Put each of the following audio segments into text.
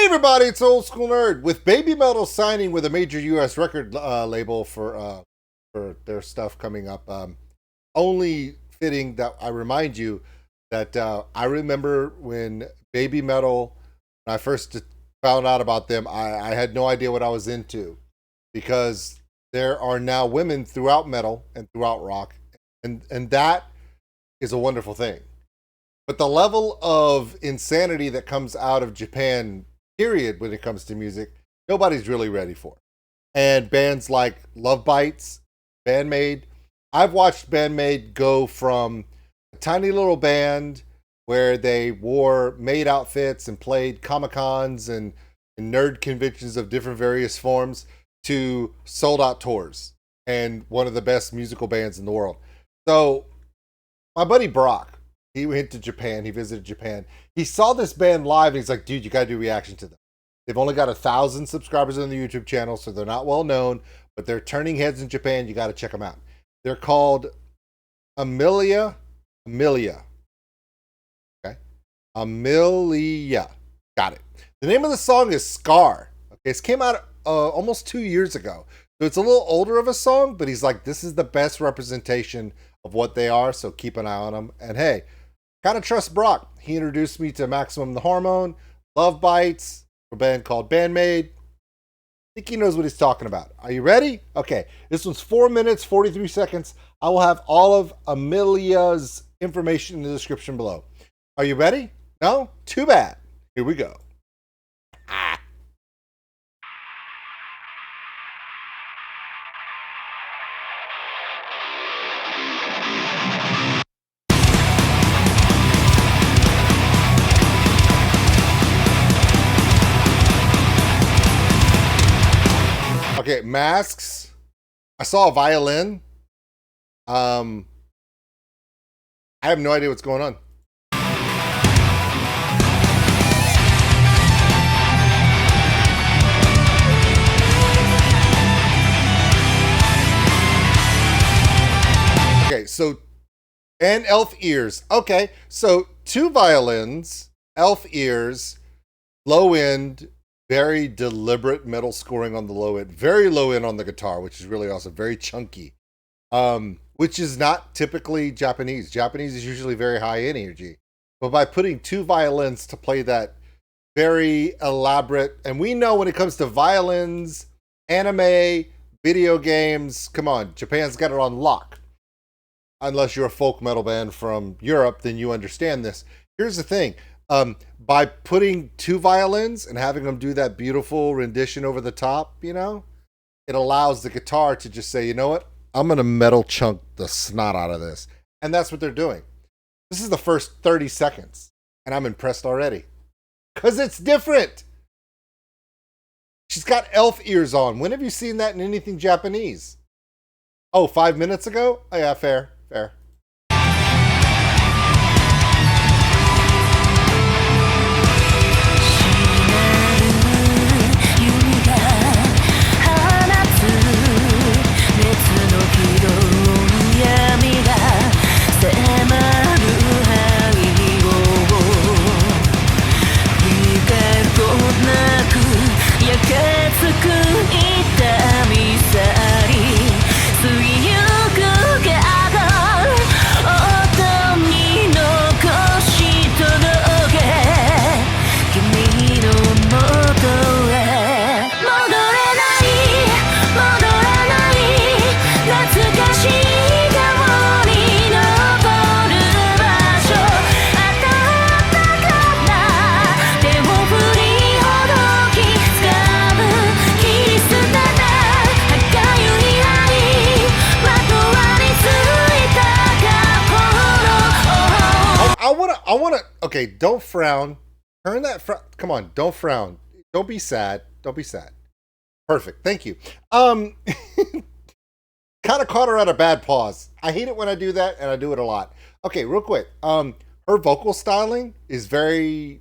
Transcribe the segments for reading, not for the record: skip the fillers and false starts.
everybody, it's Old School Nerd. With Baby Metal signing with a major U.S. record label for their stuff coming up, only fitting that I remind you that I remember when Baby Metal, when I first found out about them, I had no idea what I was into, because there are now women throughout metal and throughout rock, and that is a wonderful thing. But the level of insanity that comes out of Japan, period, when it comes to music, nobody's really ready for. And bands like Love Bites, Bandmade, I've watched Bandmade go from a tiny little band where they wore maid outfits and played Comic-Cons and nerd conventions of different various forms to sold out tours and one of the best musical bands in the world. So my buddy Brock, he went to Japan. He visited Japan. He saw this band live, and he's like, dude, you got to do reaction to them. They've only got 1,000 subscribers on the YouTube channel, so they're not well known, but they're turning heads in Japan. You got to check them out. They're called Amiliyah. Okay. Amiliyah. Got it. The name of the song is Scar. Okay. It came out almost 2 years ago. So it's a little older of a song, but he's like, this is the best representation of what they are, so keep an eye on them. And hey, kind of trust Brock. He introduced me to Maximum the Hormone, Love Bites, a band called Bandmade. I think he knows what he's talking about. Are you ready? Okay, this one's 4 minutes, 43 seconds. I will have all of Amiliyah's information in the description below. Are you ready? No? Too bad. Here we go. Okay, masks. I saw a violin. I have no idea what's going on. Okay, so, and elf ears. Okay, so 2 violins, elf ears, low end, very deliberate metal scoring on the low end, very low end on the guitar, which is really awesome, very chunky, which is not typically Japanese. Japanese is usually very high energy, but by putting 2 violins to play that very elaborate, and we know when it comes to violins, anime, video games, come on, Japan's got it on lock. Unless you're a folk metal band from Europe, then you understand this. Here's the thing. By putting 2 violins and having them do that beautiful rendition over the top, you know, it allows the guitar to just say, you know what, I'm going to metal chunk the snot out of this. And that's what they're doing. This is the first 30 seconds, and I'm impressed already. Because it's different. She's got elf ears on. When have you seen that in anything Japanese? Oh, 5 minutes ago? Oh, yeah, fair. I want to, okay, don't frown. Turn that frown. Come on, don't frown. Don't be sad. Don't be sad. Perfect. Thank you. Kind of caught her at a bad pause. I hate it when I do that, and I do it a lot. Okay, real quick. Her vocal styling is very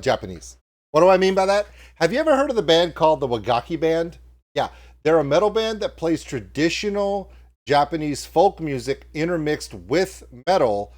Japanese. What do I mean by that? Have you ever heard of the band called the Gacci band? Yeah, they're a metal band that plays traditional Japanese folk music intermixed with metal,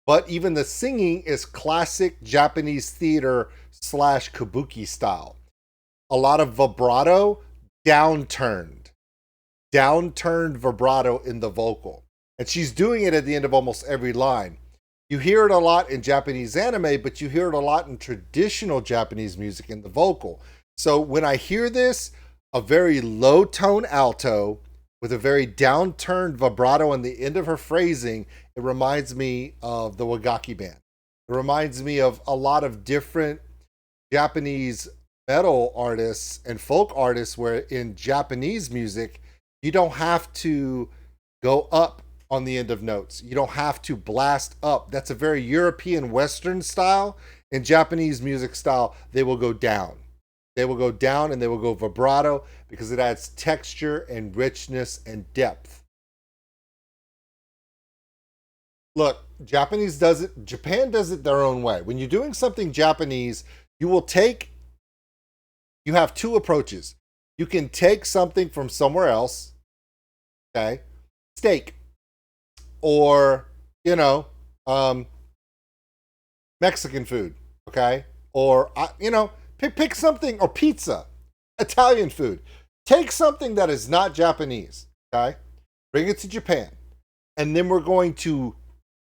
but even the singing is classic Japanese theater / kabuki style. a lot of vibrato, downturned vibrato in the vocal. And she's doing it at the end of almost every line. You hear it a lot in Japanese anime, but you hear it a lot in traditional Japanese music in the vocal. So when I hear this, a very low tone alto with a very downturned vibrato on the end of her phrasing, it reminds me of the Wagaki band. It reminds me of a lot of different Japanese metal artists and folk artists where in Japanese music, you don't have to go up on the end of notes. You don't have to blast up. That's a very European Western style. In Japanese music style, they will go down. They will go down and they will go vibrato because it adds texture and richness and depth. Look, Japan does it their own way. When you're doing something Japanese, you have two approaches. You can take something from somewhere else, okay? Steak. Or, Mexican food, okay? Or, pick something, or pizza, Italian food. Take something that is not Japanese, okay? Bring it to Japan. And then we're going to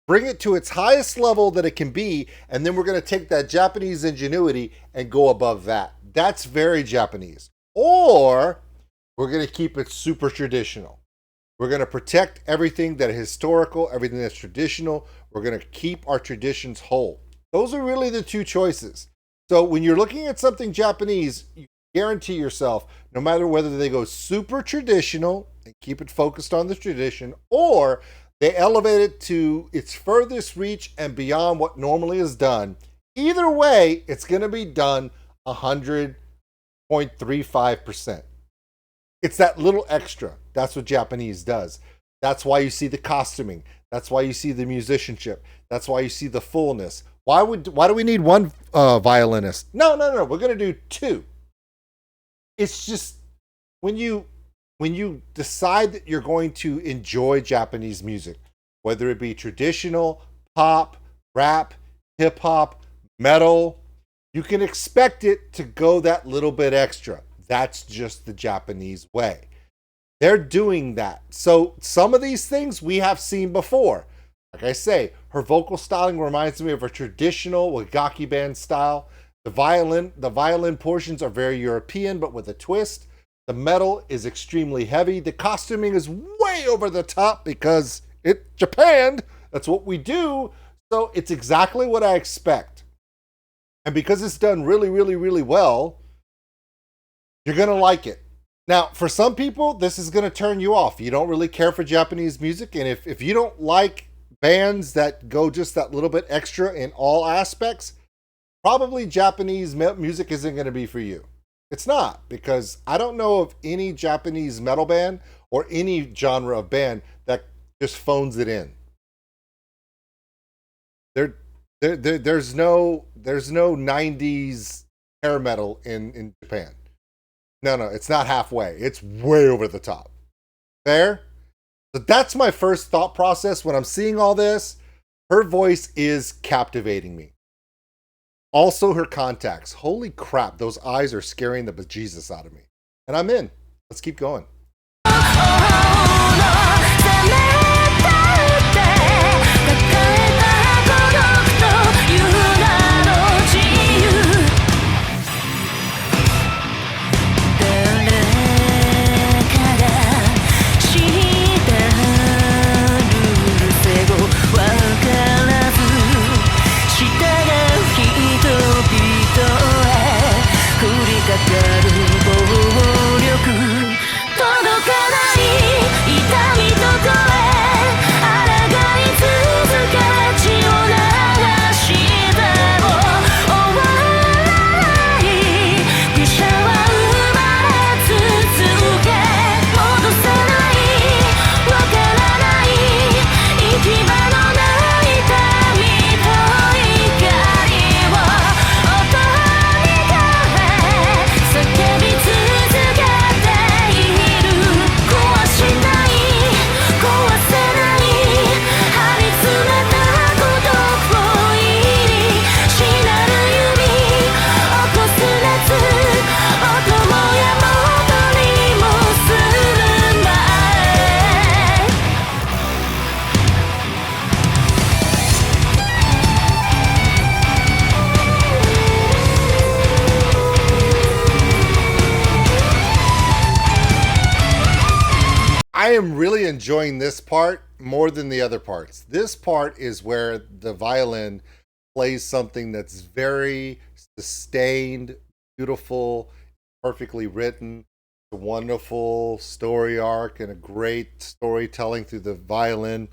bring it to its highest level that it can be, and then we're going to take that Japanese ingenuity and go above that. That's very Japanese. Or we're going to keep it super traditional. We're going to protect everything that is historical, everything that's traditional. We're going to keep our traditions whole. Those are really the two choices. So when you're looking at something Japanese, you guarantee yourself, no matter whether they go super traditional and keep it focused on the tradition, or they elevate it to its furthest reach and beyond what normally is done, either way, it's going to be done 100.35%. It's that little extra. That's what Japanese does. That's why you see the costuming. That's why you see the musicianship. That's why you see the fullness. Why do we need one violinist? No. We're going to do two. It's just when you decide that you're going to enjoy Japanese music, whether it be traditional, pop, rap, hip hop, metal, you can expect it to go that little bit extra. That's just the Japanese way. They're doing that. So some of these things we have seen before. Like I say, her vocal styling reminds me of a traditional Wagaki band style. The violin portions are very European, but with a twist. The metal is extremely heavy. The costuming is way over the top because it's Japan. That's what we do. So it's exactly what I expect. And because it's done really, really, really well, you're going to like it. Now, for some people, this is going to turn you off. You don't really care for Japanese music. And if you don't like bands that go just that little bit extra in all aspects, probably Japanese music isn't going to be for you. It's not, because I don't know of any Japanese metal band or any genre of band that just phones it in. There's no 90s hair metal in Japan. No, it's not halfway. It's way over the top. Fair? So that's my first thought process when I'm seeing all this. Her voice is captivating me. Also, her contacts. Holy crap, those eyes are scaring the bejesus out of me. And I'm in. Let's keep going.「届かない I am really enjoying this part more than the other parts. This part is where the violin plays something that's very sustained, beautiful, perfectly written, a wonderful story arc and a great storytelling through the violin.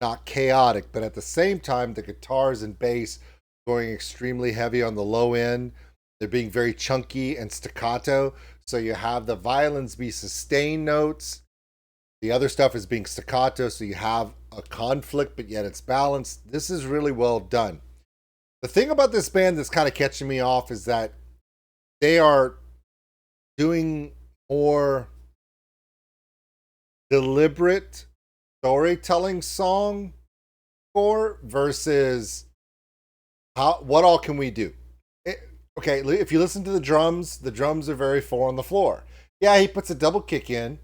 Not chaotic, but at the same time, the guitars and bass going extremely heavy on the low end. They're being very chunky and staccato. So you have the violins be sustained notes. The other stuff is being staccato, so you have a conflict, but yet it's balanced. This is really well done. The thing about this band that's kind of catching me off is that they are doing more deliberate storytelling song score versus what all can we do? Okay, if you listen to the drums are very four on the floor. Yeah, he puts a double kick in,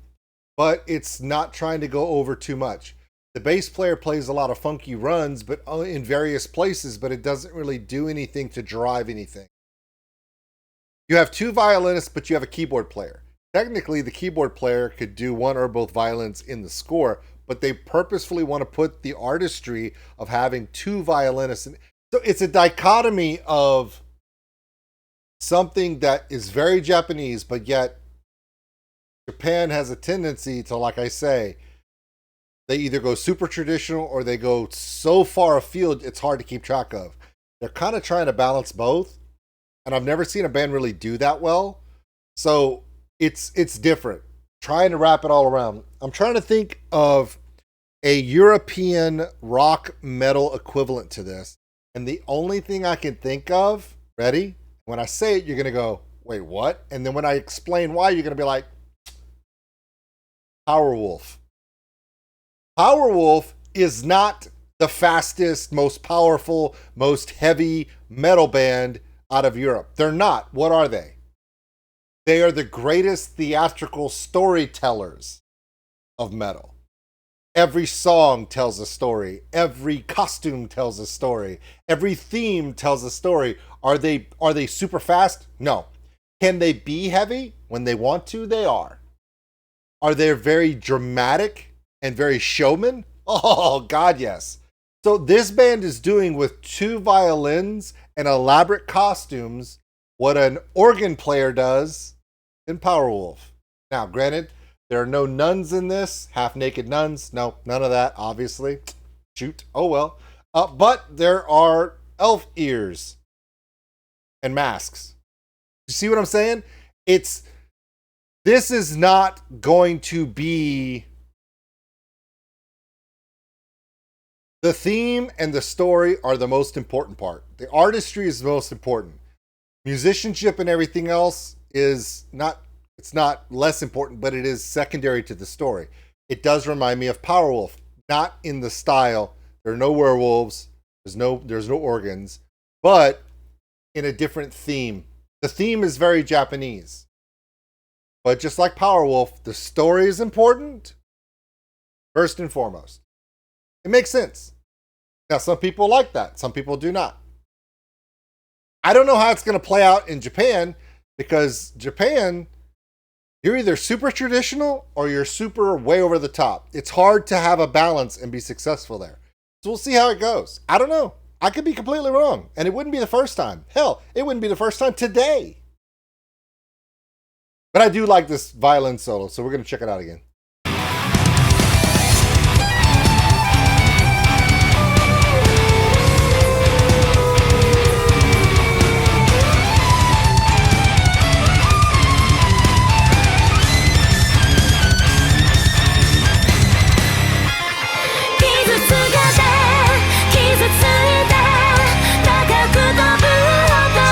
but it's not trying to go over too much. The bass player plays a lot of funky runs, but in various places, but it doesn't really do anything to drive anything. You have two violinists, but you have a keyboard player. Technically, the keyboard player could do one or both violins in the score, but they purposefully want to put the artistry of having two violinists in. So it's a dichotomy of something that is very Japanese, but yet Japan has a tendency to, like I say, they either go super traditional or they go so far afield it's hard to keep track of. They're kind of trying to balance both, and I've never seen a band really do that well. So it's different. Trying to wrap it all around. I'm trying to think of a European rock metal equivalent to this, and the only thing I can think of, ready? When I say it, you're going to go, wait, what? And then when I explain why, you're going to be like, Powerwolf. Powerwolf is not the fastest, most powerful, most heavy metal band out of Europe. They're not. What are they? They are the greatest theatrical storytellers of metal. Every song tells a story. Every costume tells a story. Every theme tells a story. Are they super fast? No. Can they be heavy? When they want to, they are. Are they very dramatic and very showman? Oh, God, yes. So this band is doing with two violins and elaborate costumes what an organ player does in Powerwolf. Now, granted, there are no nuns in this, half-naked nuns. No, none of that, obviously. Shoot. Oh, well. But there are elf ears and masks. You see what I'm saying? This is not going to be the theme, and the story are the most important part. The artistry is the most important. Musicianship and everything else is not, it's not less important, but it is secondary to the story. It does remind me of Powerwolf, not in the style. There are no werewolves, there's no organs, but in a different theme. The theme is very Japanese. But just like Powerwolf, the story is important first and foremost. It makes sense. Now, some people like that. Some people do not. I don't know how it's going to play out in Japan, because Japan, you're either super traditional or you're super way over the top. It's hard to have a balance and be successful there. So we'll see how it goes. I don't know. I could be completely wrong, and it wouldn't be the first time. Hell, it wouldn't be the first time today. But I do like this violin solo, so we're going to check it out again.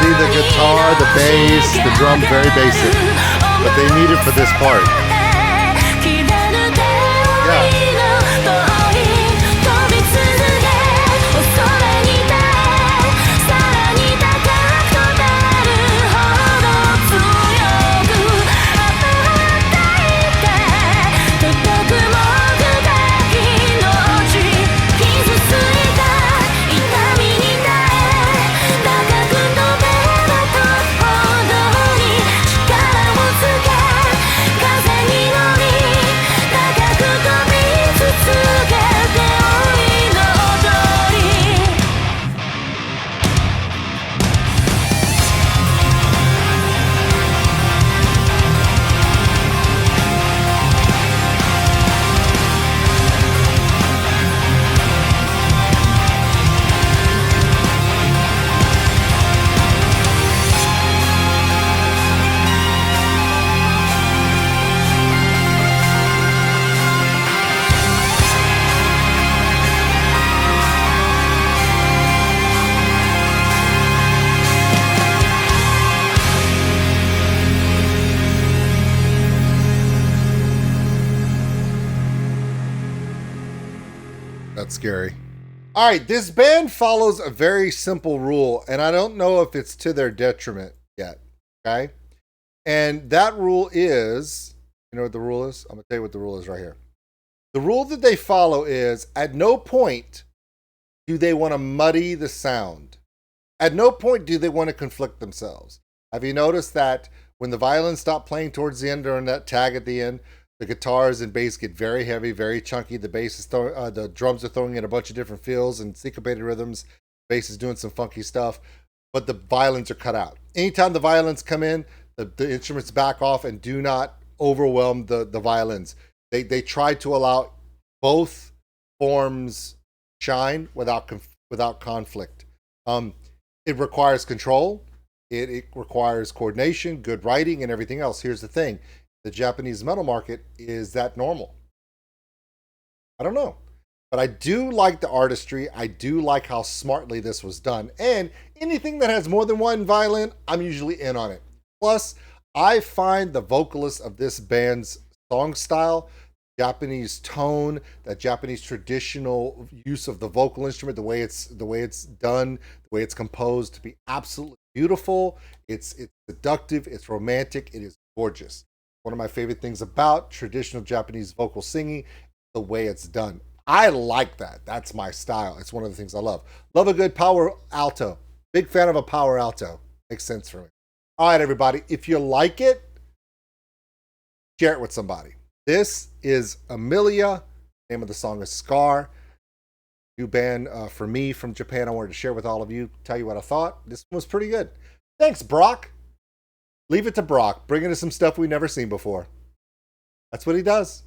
See the guitar, the bass, the drum, very basic, but they need it for this part. Yeah. That's scary. All right, this band follows a very simple rule, and I don't know if it's to their detriment yet, okay? And that rule is, you know what the rule is? I'm going to tell you what the rule is right here. The rule that they follow is, at no point do they want to muddy the sound. At no point do they want to conflict themselves. Have you noticed that when the violins stop playing towards the end during that tag at the end, the guitars and bass get very heavy, very chunky. The bass is the drums are throwing in a bunch of different feels and syncopated rhythms. The bass is doing some funky stuff, but the violins are cut out. Anytime the violins come in, the instruments back off and do not overwhelm the violins. They try to allow both forms shine without conflict. It requires control. It requires coordination, good writing, and everything else. Here's the thing. The Japanese metal market, is that normal? I don't know. But I do like the artistry. I do like how smartly this was done. And anything that has more than one violin, I'm usually in on it. Plus, I find the vocalist of this band's song style, Japanese tone, that Japanese traditional use of the vocal instrument, the way it's done, the way it's composed, to be absolutely beautiful. It's seductive, it's romantic, it is gorgeous. One of my favorite things about traditional Japanese vocal singing, the way it's done. I like that. That's my style. It's one of the things I love. Love a good power alto. Big fan of a power alto. Makes sense for me. All right, everybody. If you like it, share it with somebody. This is Amiliyah. The name of the song is Scar. New band for me from Japan. I wanted to share with all of you. Tell you what I thought. This one was pretty good. Thanks, Brock. Leave it to Brock. Bring us some stuff we've never seen before. That's what he does.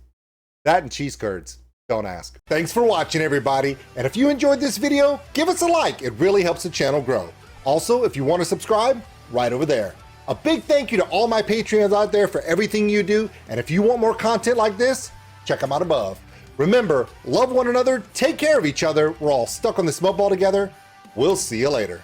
That and cheese curds. Don't ask. Thanks for watching, everybody. And if you enjoyed this video, give us a like. It really helps the channel grow. Also, if you want to subscribe, right over there. A big thank you to all my Patreons out there for everything you do. And if you want more content like this, check them out above. Remember, love one another, take care of each other. We're all stuck on this mud ball together. We'll see you later.